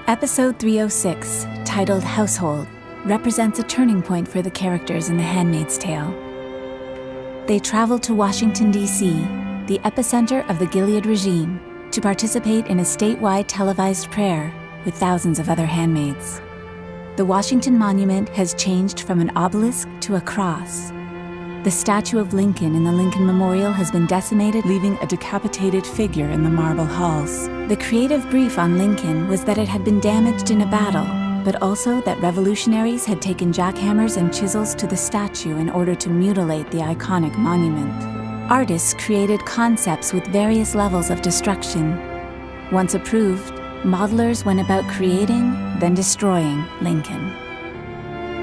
Episode 306, titled Household, represents a turning point for the characters in The Handmaid's Tale. They travel to Washington, D.C., the epicenter of the Gilead regime, to participate in a statewide televised prayer with thousands of other handmaids. The Washington Monument has changed from an obelisk to a cross. The statue of Lincoln in the Lincoln Memorial has been decimated, leaving a decapitated figure in the marble halls. The creative brief on Lincoln was that it had been damaged in a battle, but also that revolutionaries had taken jackhammers and chisels to the statue in order to mutilate the iconic monument. Artists created concepts with various levels of destruction. Once approved, modelers went about creating, then destroying Lincoln.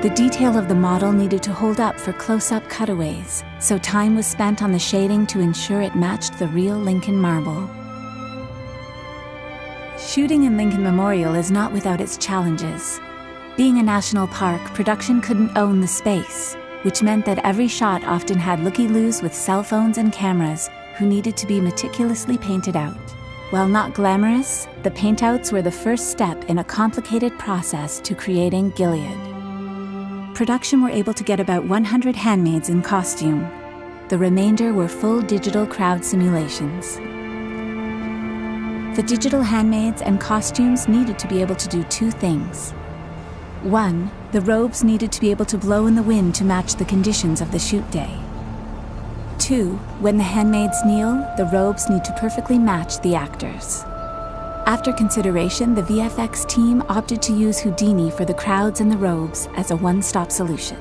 The detail of the model needed to hold up for close-up cutaways, so time was spent on the shading to ensure it matched the real Lincoln marble. Shooting in Lincoln Memorial is not without its challenges. Being a national park, production couldn't own the space, which meant that every shot often had looky-loos with cell phones and cameras who needed to be meticulously painted out. While not glamorous, the paintouts were the first step in a complicated process to creating Gilead. Production were able to get about 100 handmaids in costume. The remainder were full digital crowd simulations. The digital handmaids and costumes needed to be able to do two things. One, the robes needed to be able to blow in the wind to match the conditions of the shoot day. Two, when the handmaids kneel, the robes need to perfectly match the actors. After consideration, the VFX team opted to use Houdini for the crowds and the robes as a one-stop solution.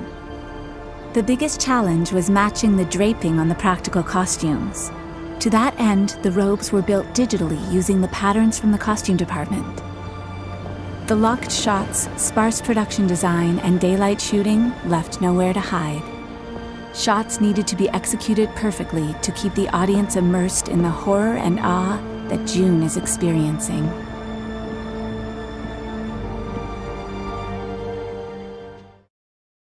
The biggest challenge was matching the draping on the practical costumes. To that end, the robes were built digitally using the patterns from the costume department. The locked shots, sparse production design, and daylight shooting left nowhere to hide. Shots needed to be executed perfectly to keep the audience immersed in the horror and awe that June is experiencing.